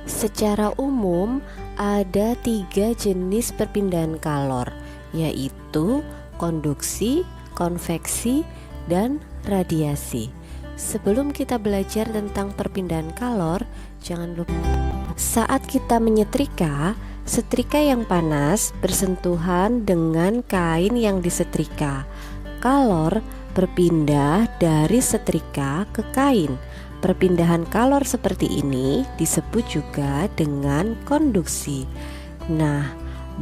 Secara umum, ada tiga jenis perpindahan kalor, yaitu konduksi, konveksi, dan radiasi. Sebelum kita belajar tentang perpindahan kalor, jangan lupa saat kita menyetrika, setrika yang panas bersentuhan dengan kain yang disetrika. Kalor berpindah dari setrika ke kain. Perpindahan kalor seperti ini disebut juga dengan konduksi. Nah,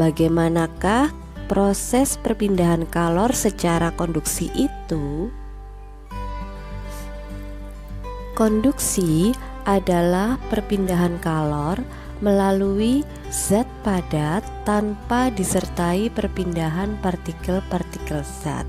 bagaimanakah proses perpindahan kalor secara konduksi itu? Konduksi adalah perpindahan kalor melalui zat padat tanpa disertai perpindahan partikel-partikel zat.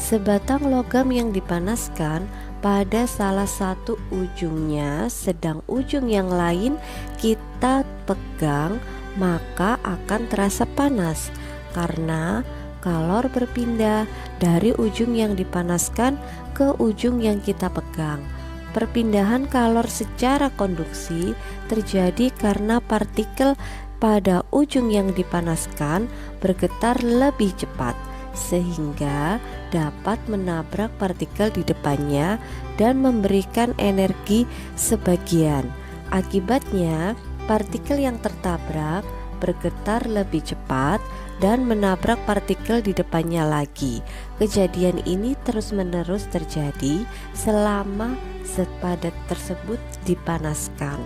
Sebatang logam yang dipanaskan pada salah satu ujungnya, sedang ujung yang lain kita pegang, maka akan terasa panas karena kalor berpindah dari ujung yang dipanaskan ke ujung yang kita pegang. Perpindahan kalor secara konduksi terjadi karena partikel pada ujung yang dipanaskan bergetar lebih cepat sehingga dapat menabrak partikel di depannya dan memberikan energi sebagian. Akibatnya, partikel yang tertabrak bergetar lebih cepat dan menabrak partikel di depannya lagi. Kejadian ini terus-menerus terjadi selama zat padat tersebut dipanaskan.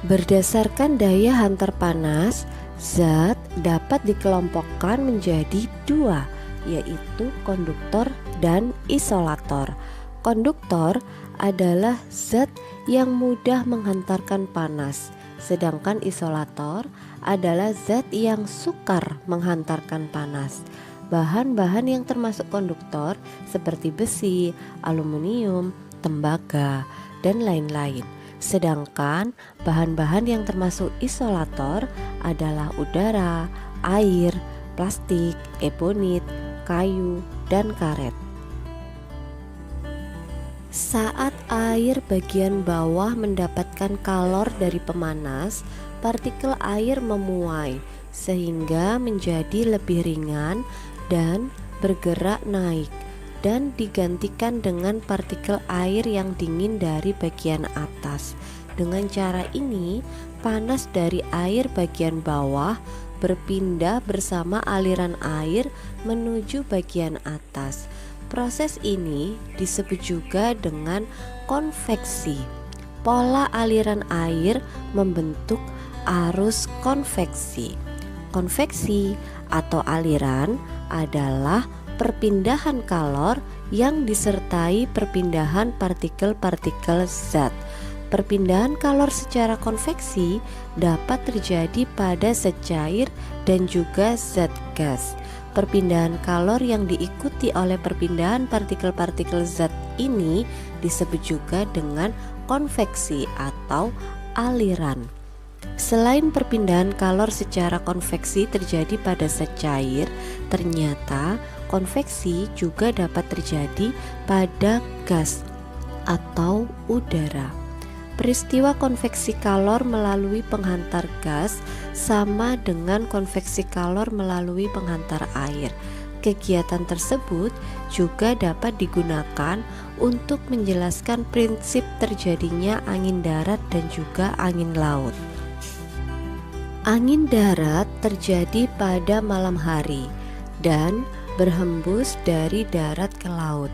Berdasarkan daya hantar panas, zat dapat dikelompokkan menjadi dua, yaitu konduktor dan isolator. Konduktor adalah zat yang mudah menghantarkan panas, sedangkan isolator adalah zat yang sukar menghantarkan panas. Bahan-bahan yang termasuk konduktor seperti besi, aluminium, tembaga, dan lain-lain. Sedangkan bahan-bahan yang termasuk isolator adalah udara, air, plastik, ebonit, kayu, dan karet. Saat air bagian bawah mendapatkan kalor dari pemanas, partikel air memuai sehingga menjadi lebih ringan dan bergerak naik dan digantikan dengan partikel air yang dingin dari bagian atas. Dengan cara ini, panas dari air bagian bawah berpindah bersama aliran air menuju bagian atas. Proses ini disebut juga dengan konveksi. Pola aliran air membentuk arus konveksi. Konveksi atau aliran adalah perpindahan kalor yang disertai perpindahan partikel-partikel zat. Perpindahan kalor secara konveksi dapat terjadi pada zat cair dan juga zat gas. Perpindahan kalor yang diikuti oleh perpindahan partikel-partikel zat ini disebut juga dengan konveksi atau aliran. Selain perpindahan kalor secara konveksi terjadi pada zat cair, ternyata konveksi juga dapat terjadi pada gas atau udara. Peristiwa konveksi kalor melalui penghantar gas sama dengan konveksi kalor melalui penghantar air. Kegiatan tersebut juga dapat digunakan untuk menjelaskan prinsip terjadinya angin darat dan juga angin laut. Angin darat terjadi pada malam hari dan berhembus dari darat ke laut.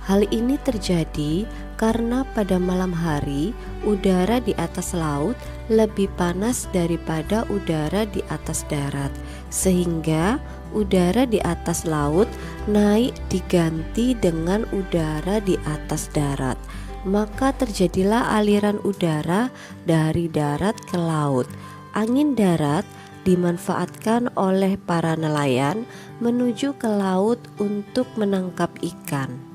Hal ini terjadi karena pada malam hari udara di atas laut lebih panas daripada udara di atas darat, sehingga udara di atas laut naik diganti dengan udara di atas darat. Maka terjadilah aliran udara dari darat ke laut. Angin darat dimanfaatkan oleh para nelayan menuju ke laut untuk menangkap ikan.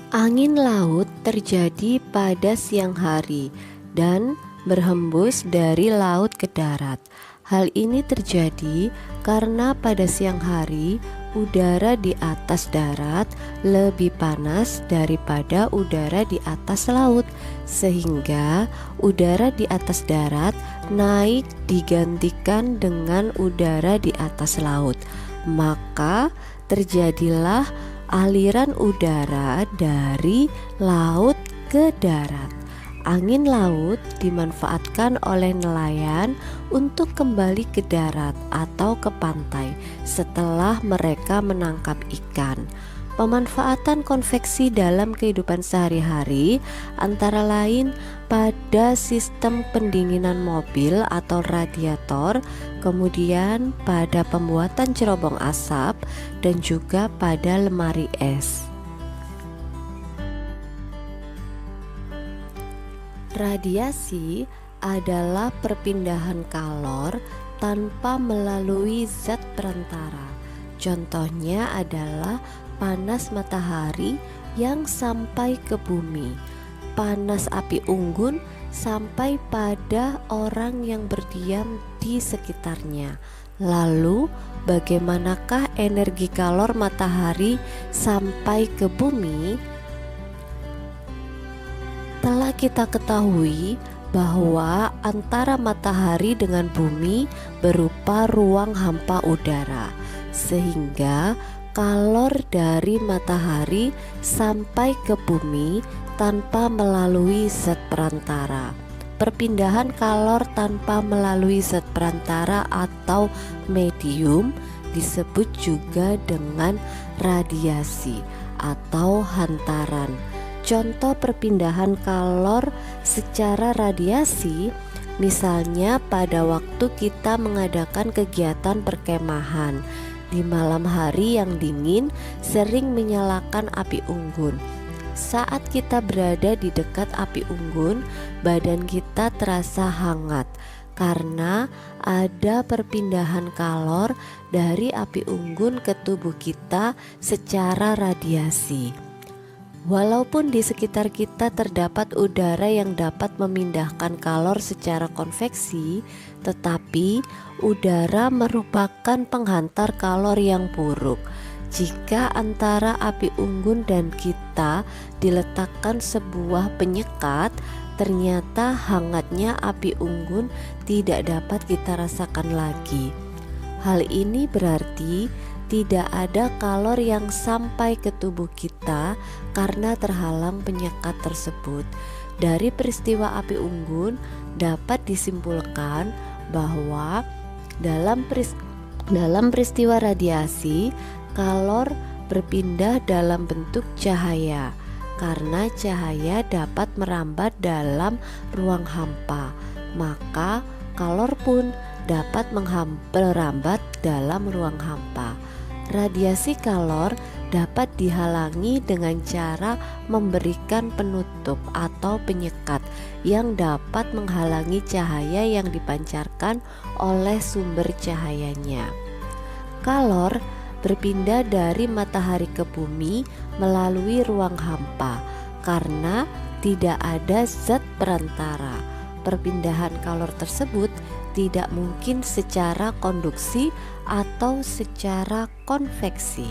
Angin laut terjadi pada siang hari dan berhembus dari laut ke darat. Hal ini terjadi karena pada siang hari udara di atas darat lebih panas daripada udara di atas laut, sehingga udara di atas darat naik digantikan dengan udara di atas laut. Maka terjadilah aliran udara dari laut ke darat. Angin laut dimanfaatkan oleh nelayan untuk kembali ke darat atau ke pantai setelah mereka menangkap ikan. Pemanfaatan konveksi dalam kehidupan sehari-hari antara lain pada sistem pendinginan mobil atau radiator, kemudian pada pembuatan cerobong asap, dan juga pada lemari es. Radiasi adalah perpindahan kalor tanpa melalui zat perantara. Contohnya adalah panas matahari yang sampai ke bumi, panas api unggun sampai pada orang yang berdiam di sekitarnya. Lalu, bagaimanakah energi kalor matahari sampai ke bumi? Telah kita ketahui bahwa antara matahari dengan bumi berupa ruang hampa udara, sehingga kalor dari matahari sampai ke bumi tanpa melalui zat perantara. Perpindahan kalor tanpa melalui zat perantara atau medium disebut juga dengan radiasi atau hantaran. Contoh perpindahan kalor secara radiasi, misalnya pada waktu kita mengadakan kegiatan perkemahan di malam hari yang dingin, sering menyalakan api unggun. Saat kita berada di dekat api unggun, badan kita terasa hangat karena ada perpindahan kalor dari api unggun ke tubuh kita secara radiasi. Walaupun di sekitar kita terdapat udara yang dapat memindahkan kalor secara konveksi, tetapi udara merupakan penghantar kalor yang buruk. Jika antara api unggun dan kita diletakkan sebuah penyekat, ternyata hangatnya api unggun tidak dapat kita rasakan lagi. Hal ini berarti tidak ada kalor yang sampai ke tubuh kita karena terhalang penyekat tersebut. Dari peristiwa api unggun dapat disimpulkan bahwa dalam peristiwa radiasi, kalor berpindah dalam bentuk cahaya karena cahaya dapat merambat dalam ruang hampa, maka kalor pun dapat merambat dalam ruang hampa. Radiasi kalor dapat dihalangi dengan cara memberikan penutup atau penyekat yang dapat menghalangi cahaya yang dipancarkan oleh sumber cahayanya. Kalor berpindah dari matahari ke bumi melalui ruang hampa karena tidak ada zat perantara. Perpindahan kalor tersebut tidak mungkin secara konduksi atau secara konveksi.